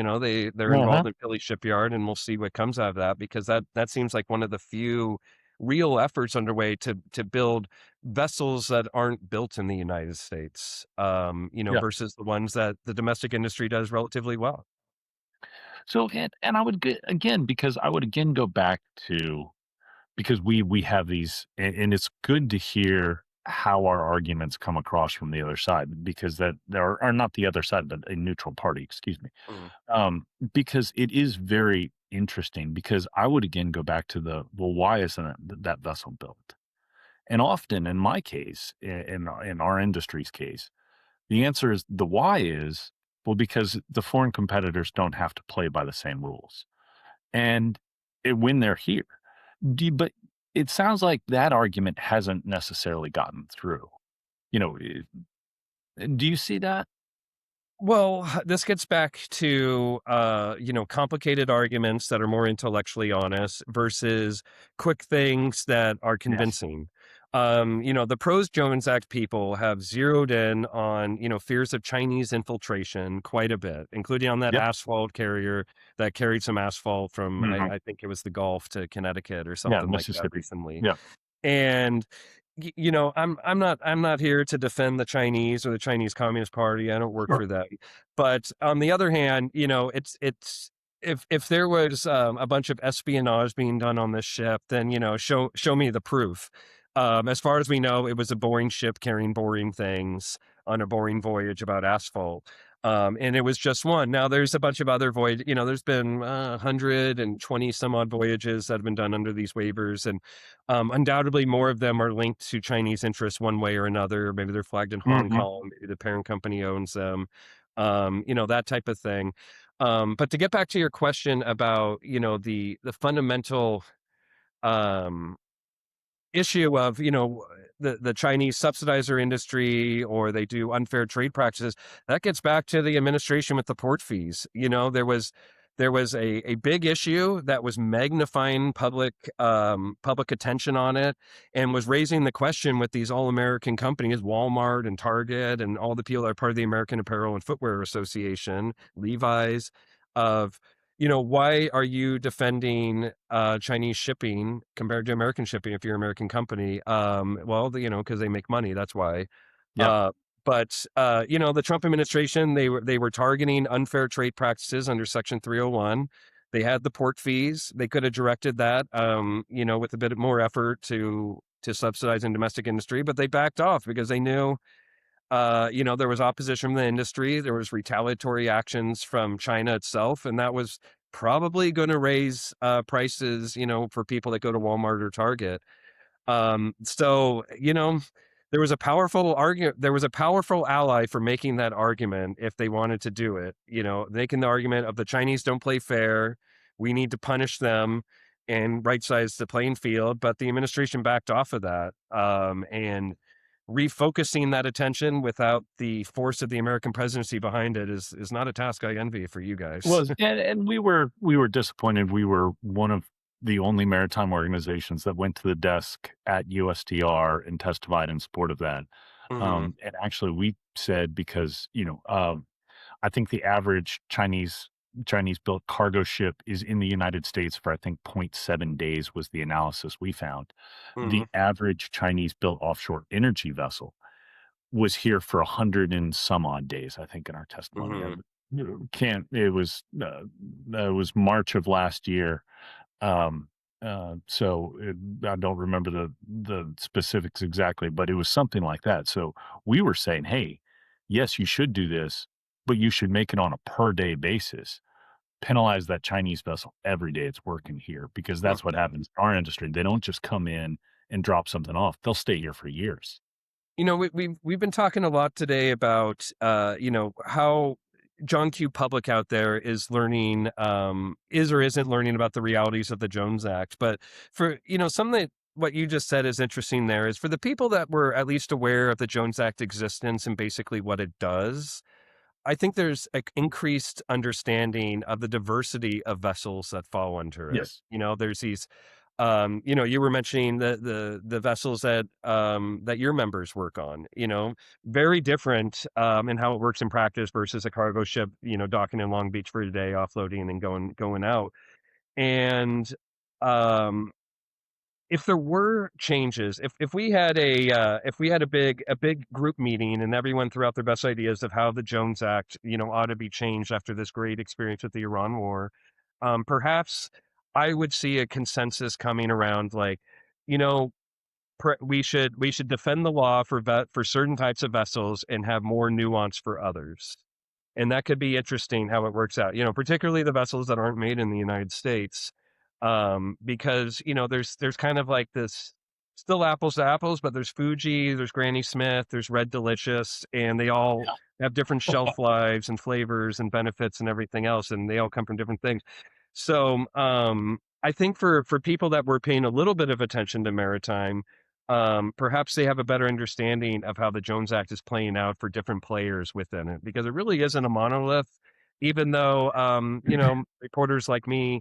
They're Uh-huh. involved in Philly shipyard, and we'll see what comes out of that, because that seems like one of the few real efforts underway to build vessels that aren't built in the United States. Yeah. Versus the ones that the domestic industry does relatively well. So and I would again, because I would again go back to, because we have these, and it's good to hear how our arguments come across from the other side, because that there are not the other side, but a neutral party, excuse me. Mm. Because it is very interesting, because I would again go back to well, why isn't that vessel built? And often in my case, in our industry's case, the answer is, the why is, well, because the foreign competitors don't have to play by the same rules. And when they're here, but it sounds like that argument hasn't necessarily gotten through. You know, do you see that? Well, this gets back to, complicated arguments that are more intellectually honest versus quick things that are Yes. convincing. The pros Jones Act people have zeroed in on, fears of Chinese infiltration quite a bit, including on that Yep. asphalt carrier that carried some asphalt from, Hmm. I think it was the Gulf to Connecticut or Yeah, something like that Mississippi. recently. Yeah. And I'm not here to defend the Chinese or the Chinese Communist Party. I don't work Sure. for them. But on the other hand, it's if there was, a bunch of espionage being done on this ship, then, show me the proof. As far as we know, it was a boring ship carrying boring things on a boring voyage about asphalt. And it was just one. Now there's a bunch of other voyage. There's been 120 some odd voyages that have been done under these waivers, and undoubtedly more of them are linked to Chinese interests one way or another. Maybe they're flagged in Hong Hmm. Kong. Maybe the parent company owns them. That type of thing. But to get back to your question about, the fundamental, um, issue of, the Chinese subsidize our industry, or they do unfair trade practices, that gets back to the administration with the port fees. There was a big issue that was magnifying public attention on it, and was raising the question with these all American companies, Walmart and Target and all the people that are part of the American Apparel and Footwear Association, Levi's, of, why are you defending Chinese shipping compared to American shipping if you're an American company? Well, because they make money. That's why. Yep. Uh, but the Trump administration, they were targeting unfair trade practices under Section 301. They had the port fees. They could have directed that, with a bit more effort to subsidize in domestic industry, but they backed off because they knew, there was opposition from the industry. There was retaliatory actions from China itself, and that was probably going to raise prices, for people that go to Walmart or Target. So, there was a powerful argument. There was a powerful ally for making that argument if they wanted to do it. Making the argument of the Chinese don't play fair. We need to punish them and right size the playing field. But the administration backed off of that. And refocusing that attention without the force of the American presidency behind it is not a task I envy for you guys. Was and we were disappointed. We were one of the only maritime organizations that went to the desk at USTR and testified in support of that. Mhm. And actually, we said because I think the average Chinese built cargo ship is in the United States for I think 0.7 days was the analysis we found. The Mhm. average Chinese built offshore energy vessel was here for 100 and some odd days, I think, in our testimony. Mhm. Can't it was March of last year. Um, I don't remember the specifics exactly, but it was something like that. So we were saying, hey, yes, you should do this, but you should make it on a per day basis. Penalize that Chinese vessel every day it's working here because that's what happens in our industry. They don't just come in and drop something off. They'll stay here for years. We've been talking a lot today about how John Q. Public out there is learning, is or isn't learning about the realities of the Jones Act. But for something what you just said is interesting. There is for the people that were at least aware of the Jones Act existence and basically what it does. I think there's an increased understanding of the diversity of vessels that fall under it. Yes. There's these you were mentioning the vessels that your members work on, very different in how it works in practice versus a cargo ship, docking in Long Beach for a day, offloading and going out. And um if there were changes, if we had a big group meeting and everyone threw out their best ideas of how the Jones Act, ought to be changed after this great experience with the Iran war, perhaps I would see a consensus coming around like, you know, we should defend the law for certain types of vessels and have more nuance for others. And that could be interesting how it works out, particularly the vessels that aren't made in the United States. Because, there's kind of like this still apples to apples, but there's Fuji, there's Granny Smith, there's Red Delicious, and they all have different shelf lives and flavors and benefits and everything else, and they all come from different things. So, I think for people that were paying a little bit of attention to maritime, perhaps they have a better understanding of how the Jones Act is playing out for different players within it, because it really isn't a monolith, even though, reporters like me,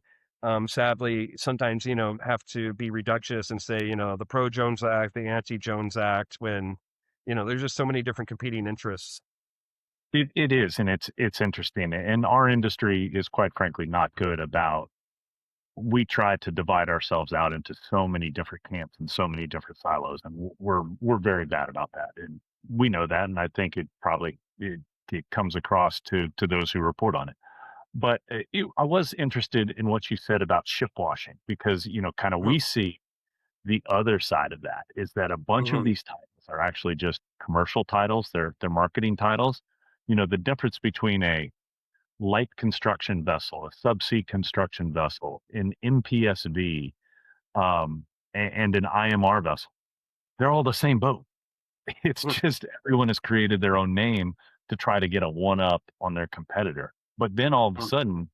sadly, sometimes, have to be reductionist and say, the pro Jones Act, the anti Jones Act, when, there's just so many different competing interests. It is, and it's interesting. And our industry is quite frankly not good about we try to divide ourselves out into so many different camps and so many different silos, and we're very bad about that, and we know that, and I think it comes across to those who report on it. But I was interested in what you said about ship washing because kind of Mhm. we see the other side of that is that a bunch of Mhm. these titles are actually just commercial titles. They're marketing titles. The difference between a light construction vessel, a subsea construction vessel, an MPSV, and an IMR vessel. They're all the same boat. It's Mhm. just everyone has created their own name to try to get a one up on their competitor. But then all of a sudden,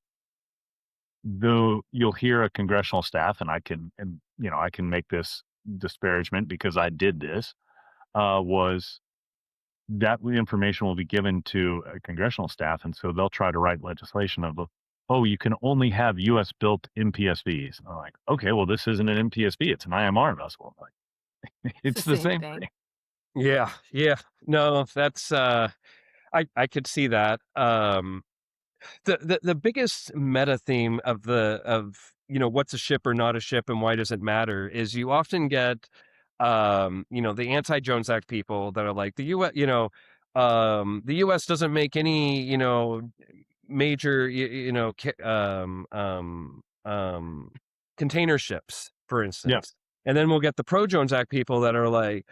though you'll hear a congressional staff, and I can make this disparagement because I did this, was that information will be given to a congressional staff, and so they'll try to write legislation of, oh, you can only have U.S. built MPSVs. And I'm like, okay, well, this isn't an MPSV; it's an IMR vessel. I'm like, It's the it's the same same thing. thing. Yeah, yeah. No, that's I could see that. The biggest meta theme of what's a ship or not a ship and why does it matter is you often get the anti-Jones Act people that are like the US doesn't make any major container ships, for Yeah. instance. And then we'll get the pro Jones Act people that are like,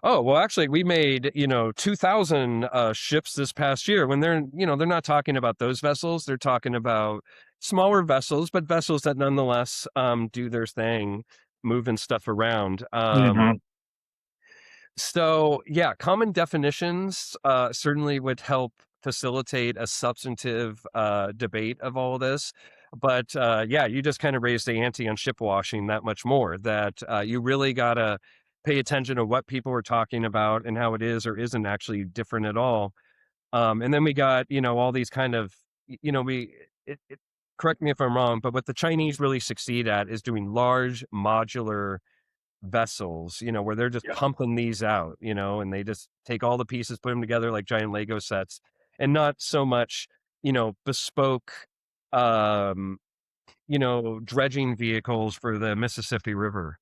oh, well, actually, we made, 2,000 ships this past year, when they're not talking about those vessels. They're talking about smaller vessels, but vessels that nonetheless do their thing, moving stuff around. Hmm. So, yeah, common definitions certainly would help facilitate a substantive debate of all this. But yeah, you just kind of raised the ante on ship washing that much more, that you really got to pay attention to what people are talking about and how it is or isn't actually different at all. And then we got, all these kind of, you know, we, it, correct me if I'm wrong, but what the Chinese really succeed at is doing large modular vessels, where they're just Yeah. pumping these out, and they just take all the pieces, put them together like giant Lego sets, and not so much, bespoke, um, dredging vehicles for the Mississippi River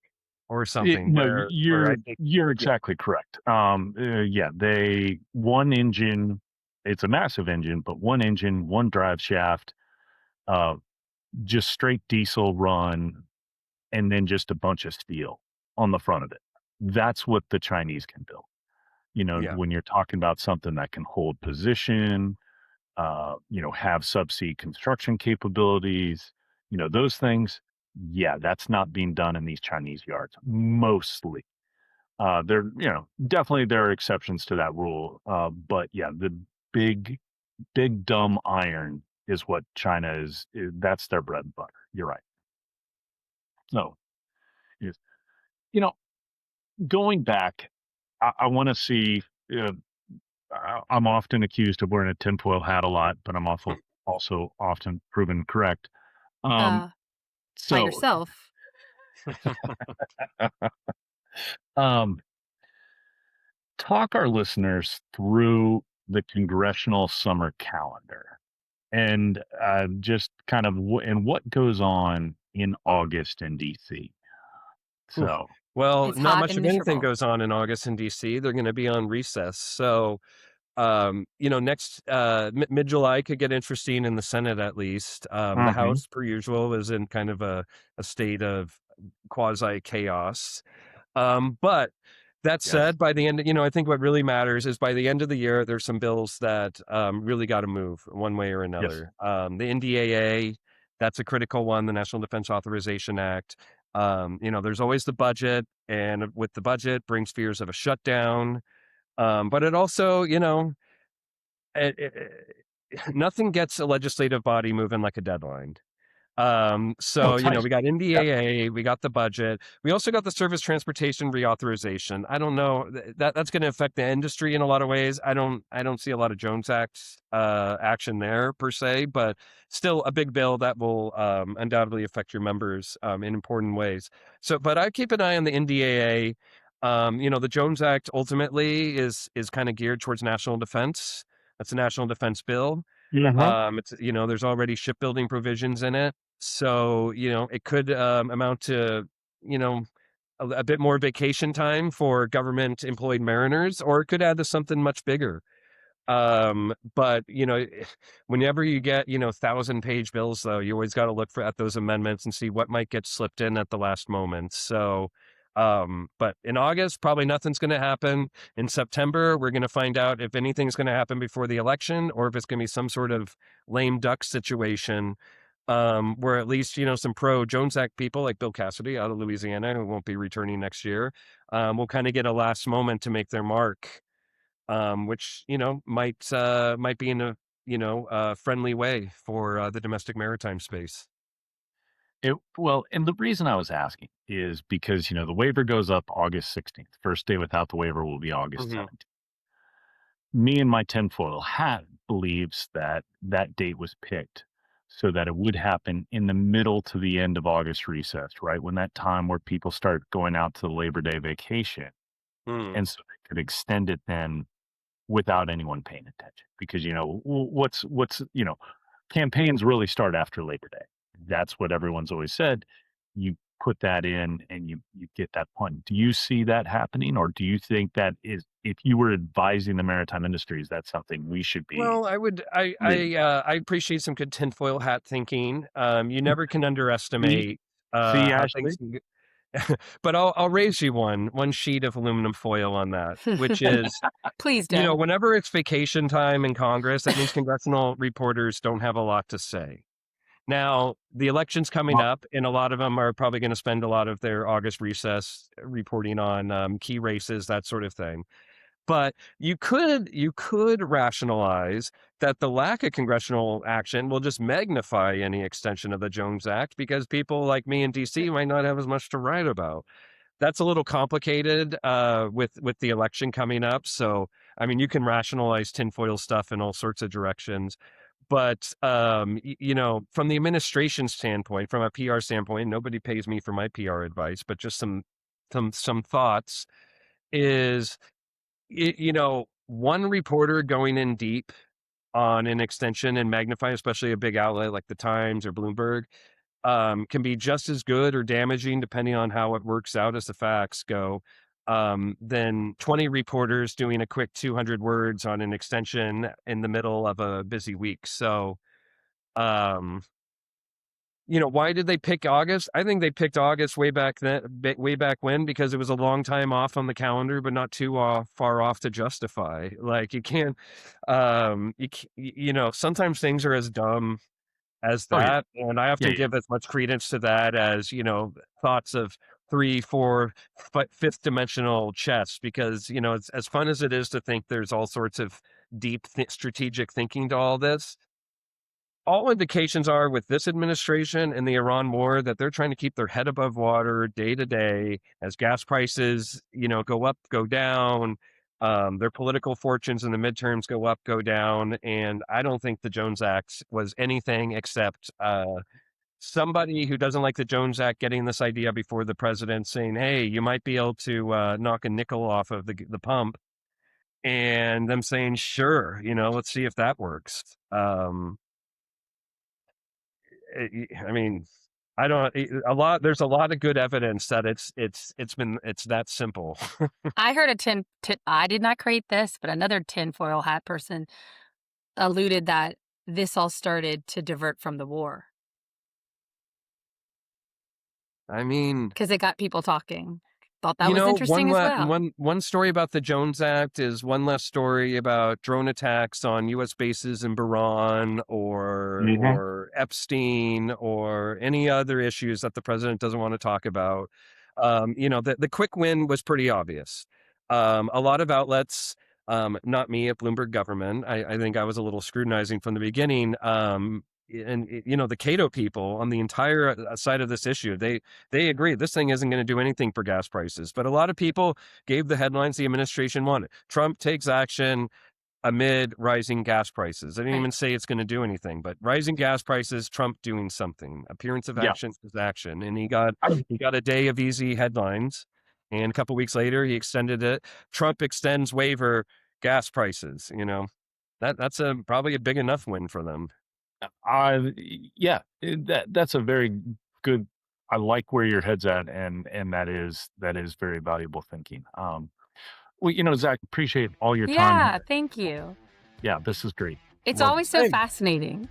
or something No, where I think, you're yeah, exactly correct. Yeah, they one engine. It's a massive engine, but one engine, one drive shaft, uh, just straight diesel run, and then just a bunch of steel on the front of it. That's what the Chinese can build. yeah, When you're talking about something that can hold position, have subsea construction capabilities, those things. Yeah, that's not being done in these Chinese yards mostly. Definitely there are exceptions to that rule. But yeah, the big, big dumb iron is what China that's their bread and butter. You're right. So, yes. You know, going back, I want to see. I'm often accused of wearing a tinfoil hat a lot, but I'm also often proven correct. Um, By so, yourself. um, talk our listeners through the congressional summer calendar and just kind of and what goes on in August in DC. Oof. So, Well, It's not hot much and of anything miserable. goes on in August in DC. They're going to be on recess. So, next mid July could get interesting in the Senate at least. The mhm, House, per usual, is in kind of a state of quasi chaos. But that yes, said, by the end, I think what really matters is by the end of the year, there's some bills that really got to move one way or yes, another. The NDAA, that's a critical one, the National Defense Authorization Act. There's always the budget, and with the budget brings fears of a shutdown. But it also, it, it, nothing gets a legislative body moving like a deadline. So, that's right. we got Yeah, NDAA, we got the budget. We also got the Surface Transportation Reauthorization. I don't know that's going to affect the industry in a lot of ways. I don't see a lot of Jones Act action there per se, but still a big bill that will undoubtedly affect your members in important ways. So, but I keep an eye on the NDAA. The Jones Act ultimately is kind of geared towards national defense. That's a national defense bill. uh-huh. It's there's already shipbuilding provisions in it, so it could amount to you know a bit more vacation time for government employed mariners, or it could add to something much bigger. But whenever you get 1,000-page bills, though, you always got to look at those amendments and see what might get slipped in at the last moment. So, but in August, probably nothing's going to happen. In September, we're going to find out if anything's going to happen before the election, or if it's going to be some sort of lame duck situation. Where at least some pro Jones Act people like Bill Cassidy out of Louisiana, who won't be returning next year, will kind of get a last moment to make their mark, which might be in a friendly way for the domestic maritime space. Well, and the reason I was asking is because the waiver goes up August 16th. First day without the waiver will be August Hmm. 17th. Me and my tinfoil hat believes that that date was picked so that it would happen in the middle to the end of August recess, right? When that time where people start going out to the Labor Day vacation. Mm. And so they could extend it then without anyone paying attention because, campaigns really start after Labor Day. That's what everyone's always said. You put that in and you get that point. Do you see that happening, or do you think that is if you were advising the maritime industry, is that something we should be Well, I would. leaning? I appreciate some good tinfoil hat thinking. You never can See, underestimate see, how Ashley. things can get. But I'll raise you one sheet of aluminum foil on that, which is Please do. whenever it's vacation time in Congress, that means congressional reporters don't have a lot to say. Now, the election's coming Well, up, and a lot of them are probably going to spend a lot of their August recess reporting on key races, that sort of thing. But you could rationalize that the lack of congressional action will just magnify any extension of the Jones Act because people like me in DC might not have as much to write about. that's a little complicated with the election coming up. So, I mean, you can rationalize tinfoil stuff in all sorts of directions. But, from the administration standpoint, from a PR standpoint, nobody pays me for my PR advice, but just some thoughts is, one reporter going in deep on an extension and magnifying, especially a big outlet like the Times or Bloomberg, can be just as good or damaging, depending on how it works out as the facts go, than 20 reporters doing a quick 200 words on an extension in the middle of a busy week. So, um, why did they pick August? I think they picked August way back when, because it was a long time off on the calendar, but not too far off to justify. Like, you can't, sometimes things are as dumb as Oh yeah, that, and I yeah, often yeah. give as much credence to that as, thoughts of three, four, fifth dimensional chess, because, it's as fun as it is to think there's all sorts of deep strategic thinking to all this. All indications are with this administration and the Iran war that they're trying to keep their head above water day to day as gas prices, go up, go down. Their political fortunes in the midterms go up, go down. And I don't think the Jones Act was anything except somebody who doesn't like the Jones Act getting this idea before the president, saying, hey, you might be able to knock a nickel off of the pump. And them saying, sure, let's see if that works. I mean, I don't a lot. There's a lot of good evidence that it's that simple. I heard I did not create this, but another tinfoil hat person alluded that this all started to divert from the war I mean, because it got people talking. Thought that was interesting as well. one story about the Jones Act is one less story about drone attacks on U.S. bases in Bahrain or Epstein or any other issues that the president doesn't want to talk about. The quick win was pretty obvious. A lot of outlets, not me at Bloomberg Government, I think I was a little scrutinizing from the beginning. The Cato people on the entire side of this issue, they agree this thing isn't going to do anything for gas prices. But a lot of people gave the headlines the administration wanted. Trump takes action amid rising gas prices. I didn't even say it's going to do anything, but rising gas prices, Trump doing something. Appearance of action is action. And he got a day of easy headlines. And a couple weeks later, he extended it. Trump extends waiver gas prices. That's probably a big enough win for them. That's a very good. I like where your head's at, and that is very valuable thinking. Well, Zach, appreciate all your time. Yeah, thank you. Yeah, this is great. It's Well, always so thanks. fascinating.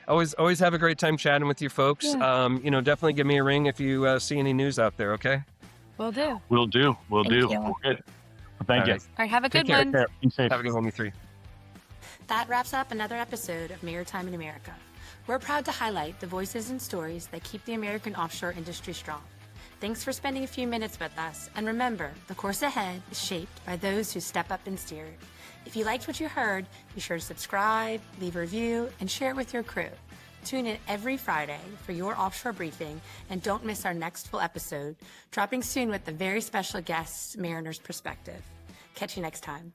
Always have a great time chatting with you folks. Yeah. Definitely give me a ring if you see any news out there. Okay. Will do. We'll do. We'll Thank do. you. Well, good. Thank you. right. All right, have a Take good care. one. Be safe. Have a good one, you three. That wraps up another episode of Maritime in America. We're proud to highlight the voices and stories that keep the American offshore industry strong. Thanks for spending a few minutes with us, and remember, the course ahead is shaped by those who step up and steer it. If you liked what you heard, be sure to subscribe, leave a review, and share it with your crew. Tune in every Friday for your offshore briefing, and don't miss our next full episode, dropping soon with the very special guest, Mariner's Perspective. Catch you next time.